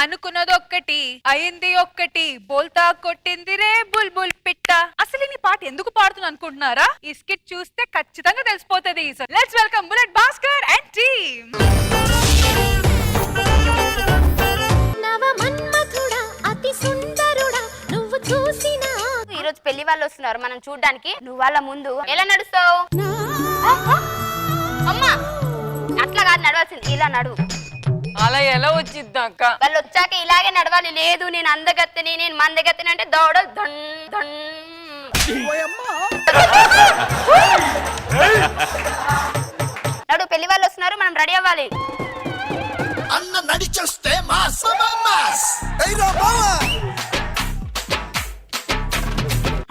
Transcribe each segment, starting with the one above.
అనుకున్నది ఒక్కటి అయింది ఒక్కటి బోల్తా కొట్టింది రే బుల్బుల్ పిట్ట. అసలు ఈ పాట ఎందుకు పాడుతుంది అనుకుంటున్నారా? ఈ స్కిట్ చూస్తే ఖచ్చితంగా తెలిసిపోతుంది. Let's welcome bullet Bhaskar and team. ఈరోజు పెళ్లి వాళ్ళు వస్తున్నారు మనం చూడ్డానికి. నువ్వు వాళ్ళ ముందు ఎలా నడుస్తావు? అమ్మా అట్లా కాదు నడవాల్సింది, ఇలా నడువు. అలా ఎలా వచ్చిద్ది అక్క? వాళ్ళు వచ్చాక ఇలాగే నడవాలి. లేదు నేను అందగత్తెని నేను మందగత్తెని అంటే దౌడ ధన్ ధన్. నడు పెళ్లి వాళ్ళు వస్తున్నారు, మనం రెడీ అవ్వాలి. అన్న నడిచొస్తే మాస్ మాస్.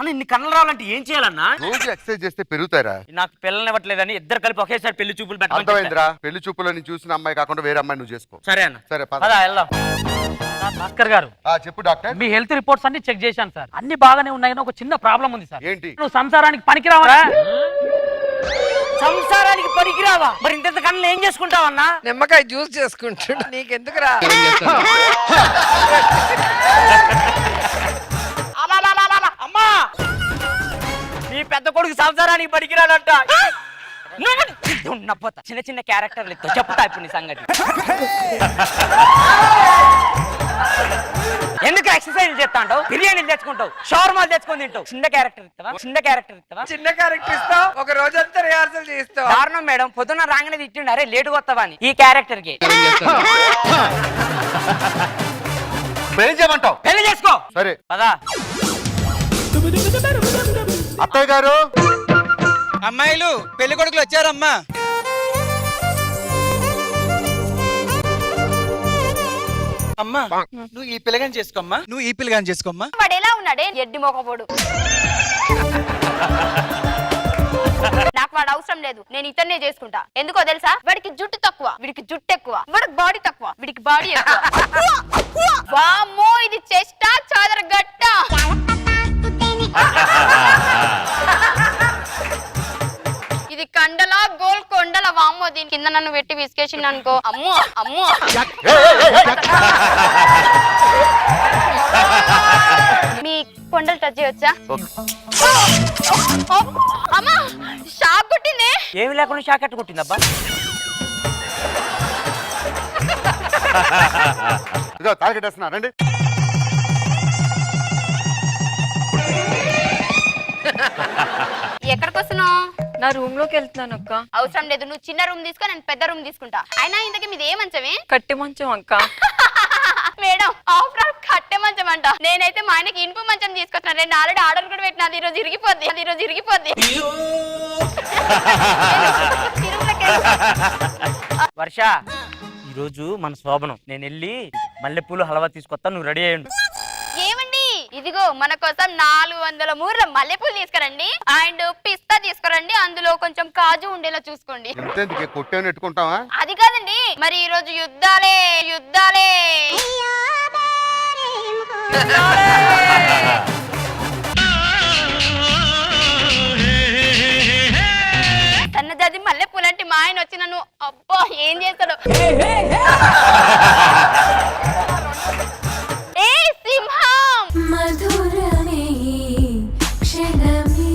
అన్న ఇన్ని కన్నలు రావాలంటే ఏం చేయాలన్నా? రోజు ఎక్సర్సైజ్ చేస్తే పెరుగుతారా? నాకు పిల్లల్ని ఇవ్వట్లేదని ఇద్దరు కలిపి ఒకేసారి పెళ్లి చూపులు అర్థమైందిరా? పెళ్లి చూపులని చూసిన అమ్మాయి కాకుండా వేరే అమ్మాయి నువ్వు చేసుకో. సరే అన్న. సరే వెళ్దాం. భాస్కర్ గారు చెప్పు డాక్టర్. మీ హెల్త్ రిపోర్ట్స్ అన్ని చెక్ చేశాను సార్, అన్ని బాగానే ఉన్నాయి. ఒక చిన్న ప్రాబ్లం ఉంది సార్. ఏంటి? నువ్వు సంసారానికి పనికిరావా? సంసారానికి పనికిరావా? మరి ఇంత కన్నులు ఏం చేసుకుంటావన్నా? నిమ్మకాయ జ్యూస్ చేసుకుంటాడు, నీకెందుకురా? అమ్మా నీ పెద్ద కొడుకు సంసారానికి పనికిరాడంట. ఉన్నపోతా చిన్న చిన్న క్యారెక్టర్లు ఇస్తా, చెప్తా ఇప్పుడు నీ సంగతి. ఎందుకు ఎక్సర్సైజ్ చేస్తా అంటావు? బిర్యానీలు తెచ్చుకుంటావు, షవర్మాలు తెచ్చుకొని తింటావు. చిన్న క్యారెక్టర్ ఇస్తావా? చిన్న క్యారెక్టర్ ఇస్తావు, ఒక రోజంతా రిహార్సల్ చేస్తావు. కారణం మేడం పొద్దున్న రాగానే తిట్టిండు, అరే లేటుగా వస్తావా అని. ఈ క్యారెక్టర్ కి పెళ్లి చేయమంటావు? పెళ్లి చేసుకో. సరే పదా. అత్తయ్య గారు, అమ్మాయిలు పెళ్లి కొడుకులు వచ్చారమ్మా. అమ్మా నువ్వు ఈ పిల్లగాని చేసుకోమ్మా, నువ్వు ఈ పిల్లగాని చేసుకోమ్మా. వాడు ఎలా ఉన్నాడే ఎడ్డి మొకపోడు. నాకు వాడు అవసరం లేదు, నేను ఇతన్నే చేసుకుంటా. ఎందుకో తెలుసా? వాడికి జుట్టు తక్కువ, వీడికి జుట్టు ఎక్కువ. వాడికి బాడీ తక్కువ, వీడికి బాడీ ఎక్కువ. వామ్మో ఇది చెస్టా చాదర గట్ట. ఇది కండలా గోల్కొండల. వామ్మో దీని కింద నన్ను పెట్టి విసికేసింది అనుకో. అమ్మో అమ్మో. మీ కొండలు టచ్ చేయొచ్చా? అమ్మా షాక్ కొట్టింది. ఏమి లేకుండా షాక్ అట్టు కొట్టిందబ్బా. తాగేస్తున్నా రండి. ఎక్కడికి వస్తున్నావు? నా రూమ్ లోకి వెళ్తున్నాను అక్క. అవసరం లేదు, నువ్వు చిన్న రూమ్ తీసుకో, నేను పెద్ద రూమ్ తీసుకుంటా. అయినా ఇంతకీ మీది ఏ మంచమే? కట్టె మంచం అక్క. మేడం ఆఫ్టర్ ఆల్ కట్టె మంచం అంట. నేనైతే మా ఆయనకి ఇనుప మంచం తీసుకొచ్చిన. నేను ఆల్రెడీ ఆర్డర్ కూడా పెట్టిన. అది ఈరోజు ఇరిగిపోద్ది. వర్ష ఈరోజు మన శోభనం. నేను వెళ్ళి మల్లెపూలు హల్వా తీసుకొస్తా, నువ్వు రెడీ అయ్యండు. ఏమండి ఇదిగో మన కోసం 400 మూరల మల్లెపూలు తీసుకురండి అండ్ పిస్తా తీసుకురండి. అందులో కొంచెం కాజు ఉండేలా చూసుకోండి. కొట్టేని ఎట్టుకుంటావా? అది కాదండి, మరి ఈ రోజు యుద్ధాలే. సన్నజాజి మల్లెపూలు అంటే మా ఆయన వచ్చి నన్ను అబ్బా ఏం చేస్తాడు. ఏ సింహం మధురమే క్షణమే.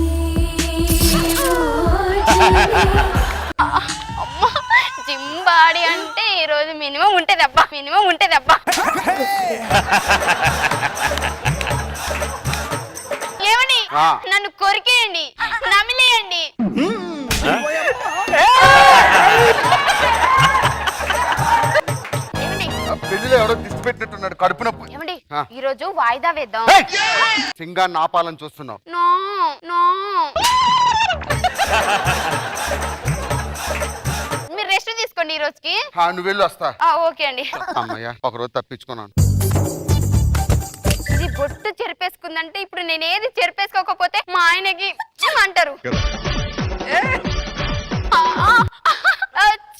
అమ్మా జింబాడి అంటే ఈ రోజు మినిమం ఉంటది అబ్బా. ఏమని నన్ను కొరికేయండి, నమిలేయండి. పెళ్లిలో ఎవడో దిష్టి పెట్టినట్టున్నాడు, కడుపు నొప్పి. ఏమండి ఈ రోజు వాయిదా వేద్దాం. సింగాన్ని ఆపాలని చూస్తున్నావు? మీరు రెస్ట్ తీసుకోండి ఈ రోజుకి. నువ్వు వెళ్ళి వస్తా. ఓకే అండి. అమ్మయ్య ఒక రోజు తప్పించుకున్నాను. ఇది బొట్టు చెరిపేసుకుందంటే ఇప్పుడు నేను ఏది చెరిపేసుకోకపోతే మా ఆయనకి అంటారు.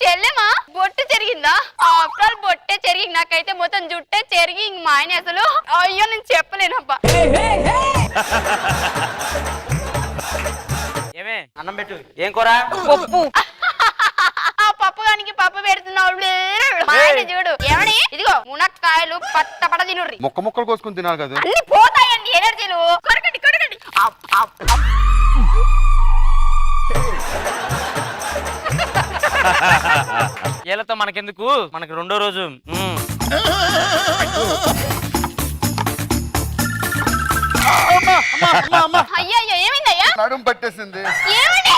చెల్లెమా బొట్టు చెరిగిందా? ఆఫ్టర్ ఆల్ బొట్టే చెరిగి, నాకైతే మొత్తం జుట్టే చెరిగి. మా ఆయన అసలు అయ్యో నేను చెప్పలేనబ్బా. ఏమే అన్నం పెట్టు. ఏం కూర? పప్పు. ఆ పప్పు గానికి పప్పు పెడుతున్నావు. మా ఆయన చూడు ఏమని ఇదిగో మునక్కాయలు పట్ట తినుర్రి. మొక్క మొక్కలు కోసుకొని తినాలి కదా. అన్ని పోతాయండి ఎనర్జీలు. కొరకండి కొరకండి. వీళ్ళతో మనకెందుకు, మనకి రెండో రోజు. అయ్యో ఏమైందయ్యా? నడుము పట్టేసింది. ఏమండి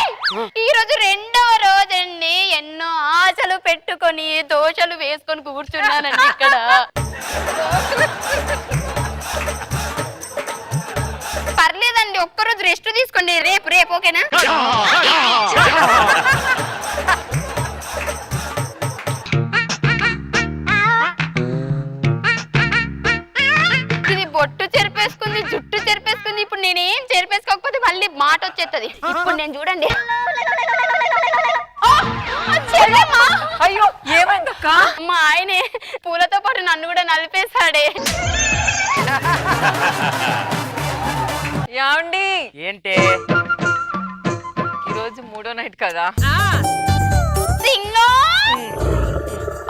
ఈ రోజు రెండవ రోజండి. ఎన్నో ఆశలు పెట్టుకొని దోశలు వేసుకొని కూర్చున్నానండి ఇక్కడ. పర్లేదండి ఒక్కరోజు రెస్ట్ తీసుకోండి. రేపు రేపు ఓకేనా? ఇది బొట్టు చెరిపేసుకుంది, జుట్టు చెరిపేసుకుంది. ఇప్పుడు నేనేం చెరిపేసుకోకపోతే మళ్ళీ మాట వచ్చేస్తుంది. ఇప్పుడు నేను చూడండి. అయ్యో ఏమైందక్క? మా ఆయనే పూలతో పాటు నన్ను కూడా నలిపేశాడే. యాండి ఏంటి ఈరోజు మూడో నైట్ కదా. సింగం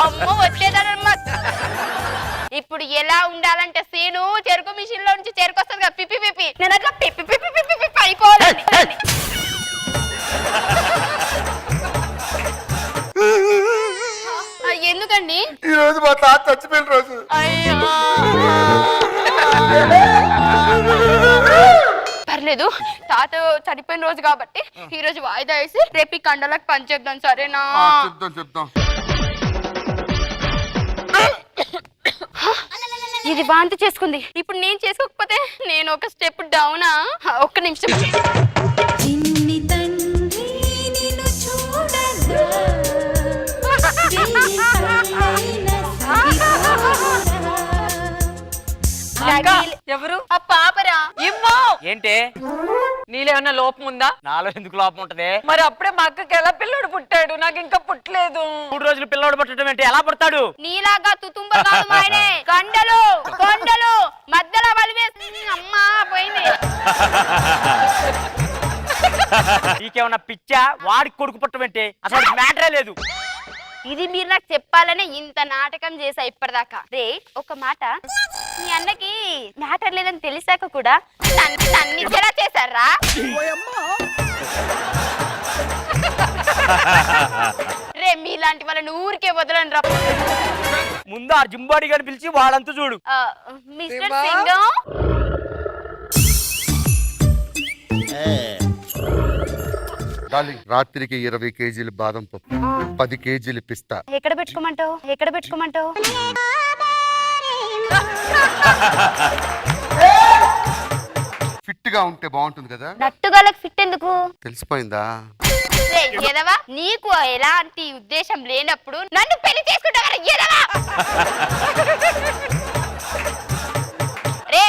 అమ్మ వచ్చేదన్నమాట. ఇప్పుడు ఎలా ఉండాలంటే సీను చెరుకు మిషన్ లో నుంచి చెరుకు వస్తుంది కదా, పిప్పి పిప్పి. నేను అట్లా పిప్పి పిప్పి పిప్పి పిప్పి అయిపోవాలండి. ఎందుకండి? ఈ రోజు మా తాత చచ్చిపోయిన రోజు. అయ్యో పర్లేదు, తాత చనిపోయిన రోజు కాబట్టి ఈ రోజు వాయిదా వేసి రేపు ఈ కండలకు పని చేద్దాం, సరేనా? చెప్తాం. ఇది వాంతి చేసుకుంది. ఇప్పుడు నేను చేసుకోకపోతే నేను ఒక స్టెప్ డౌనా? ఒక్క నిమిషం. చిన్ని తండ్రి నిన్ను చూడగా ఎవరు? ఆ పాపరా. ఇమ్మో ఏంటి? నీలేమన్నా లోపం ఉందా? నాలో ఎందుకు లోపం ఉంటది? మరి అప్పుడే మా అక్కకి ఎలా పిల్లడు పుట్టాడు, నాకు ఇంకా పుట్టలేదు. 3 రోజులు పిల్లోడు పట్టడం ఏంటి? ఎలా పడతాడు? నీలాగా తుతుంబ కాదు మాయనే. కొండలు కొండలు మధ్యలో వలివేసి అమ్మా పోయింది. నీకేమన్నా పిచ్చా? వాడికి కొడుకు పుట్టడం ఏంటి? అసలు మ్యాటరే లేదు. ఇది మీరు నాకు చెప్పాలనే ఇంత నాటకం చేసా ఇప్పటిదాకా. రే ఒక మాట, మీ అన్నకి మ్యాటర్ లేదని తెలిసాక కూడా నన్ను ఎలా చేశారా? రే మీలాంటి వాళ్ళని ఊరికే వదలని రా. ముందు ఆ జింబాడి గారిని పిలిచి వాళ్ళంతా చూడు. మిస్టర్ సింగం డార్లింగ్, రాత్రికి 20 కేజీలు బాదం పప్పు, 10 కేజీలు పిస్తా. ఎక్కడ పెట్టుకోమంటావు? ఎక్కడ పెట్టుకోమంటావు? ఫిట్ గా ఉంటే బాగుంటుంది కదా. నట్టుగాలకు ఫిట్ ఎందుకు? తెలిసిపోయిందా? ఎదవా, నీకు ఎలాంటి ఉద్దేశం లేనప్పుడు నన్ను పెళ్లి చేసుకుంటావా? ఎదవా రే,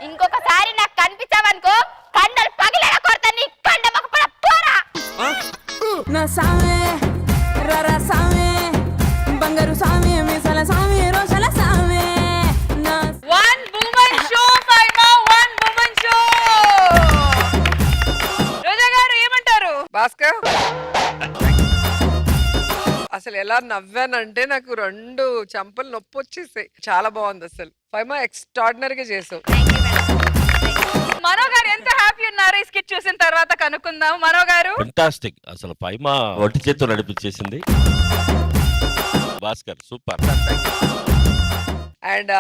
ఇంకొకసారి నాకు కనిపించావనుకో కండలు పగిలేలా కొడతా. నీ కండ మొక్క పోరా. నా సామే రరా సామే బంగారు సామే మిసల సామే రోషల సామే నా One woman show, Faima, one woman show. రోజా గారు ఏమంటారు? భాస్కర్ అసలు ఎలా నవ్వానంటే నాకు 2 చెంపలు నొప్పి వచ్చేసాయి. చాలా బాగుంది అసలు. ఫైమా ఎక్స్ట్రాడినరీగా చేసావు. మనో గారు ఎంత హ్యాపీ ఉన్నారు ఈ స్కిట్ చూసిన తర్వాత కనుక్కుందాం. మనో గారు ఫెంటాస్టిక్. అసలు పైమా ఒంటి చేత్తో నడిపించేసింది. భాస్కర్ సూపర్. అండ్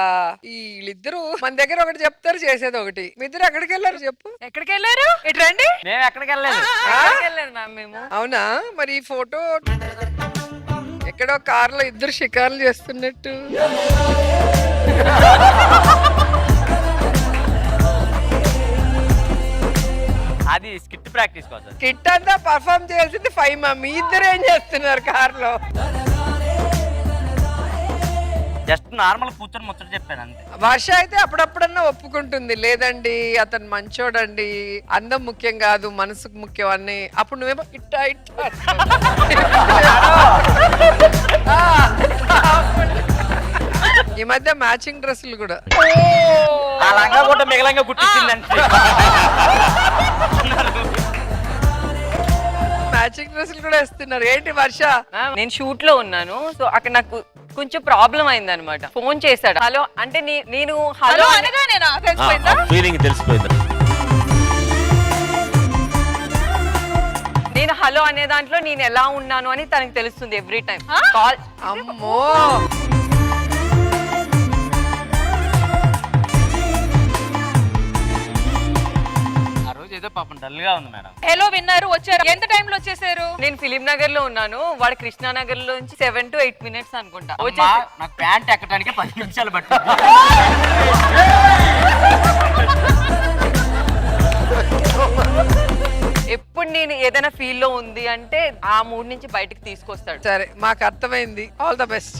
వీళ్ళిద్దరు మన దగ్గర ఒకటి చెప్తారు, చేసేది ఒకటి. మీ ఇద్దరు ఎక్కడికి వెళ్ళారు చెప్పు? ఎక్కడికి వెళ్ళారు? ఇటు రండి. మేము ఎక్కడికి వెళ్ళలేదు. వెళ్ళారు మ్యామ్ మేము. అవునా? మరి ఈ ఫోటో ఎక్కడో కార్లో ఇద్దరు షికారులు చేస్తున్నట్టు. అది స్కిట్ ప్రాక్టీస్ కోసం. కిట్ అంతా పర్ఫామ్ చేయాల్సింది ఫైమా. మీ ఇద్దరు ఏం చేస్తున్నారు కార్లో? జస్ట్ నార్మల్ కూర్చొని ముచ్చట చెప్పాను అంతే. వర్ష అయితే అప్పుడప్పుడన్నా ఒప్పుకుంటుంది, లేదండి అతను మంచోడండి, అందం ముఖ్యం కాదు మనసుకు ముఖ్యం అని. అప్పుడు నువ్వేమో ఇట్టా ఇట్టా. ఈ మధ్య మ్యాచింగ్ డ్రెస్సులు కూడా. ఆ లంగా కూడా మిగలంగా కుట్టించిందంటే. మ్యాచింగ్ డ్రెస్సులు కూడా వేస్తున్నారు ఏంటి వర్ష? నేను షూట్ లో ఉన్నాను, సో అక్కడ నాకు కొంచెం ప్రాబ్లం అయింది అనమాట. ఫోన్ చేశాడు, హలో అంటే నేను హలో హలో అనగా నేను తెలిసిపోయిందా? ఫీలింగ్ తెలిసిపోయింది. నేను హలో అనే దాంట్లో నేను ఎలా ఉన్నాను అని తనకి తెలుస్తుంది ఎవ్రీ టైం. కాల్ అమ్మో ఆ రోజు ఏదో పాపం డల్ గా ఉంది మేడం. హలో విన్నారు, వచ్చారు. ఎంత టైం లో వచ్చేసారు? నేను ఫిలిం నగర్ లో ఉన్నాను, వాడు కృష్ణానగర్ లో నుంచి 7 to 8 minutes అనుకుంటా. అమ్మా, నాకు ప్యాంట్ ఎక్కడానికి 10 నిమిషాలు పట్టింది. ఎప్పుడు నేను ఏదైనా ఫీల్ లో ఉంది అంటే ఆ మూడ్ నుంచి బయటకు తీసుకొస్తాడు. సరే మాకు అర్థమైంది. All the best.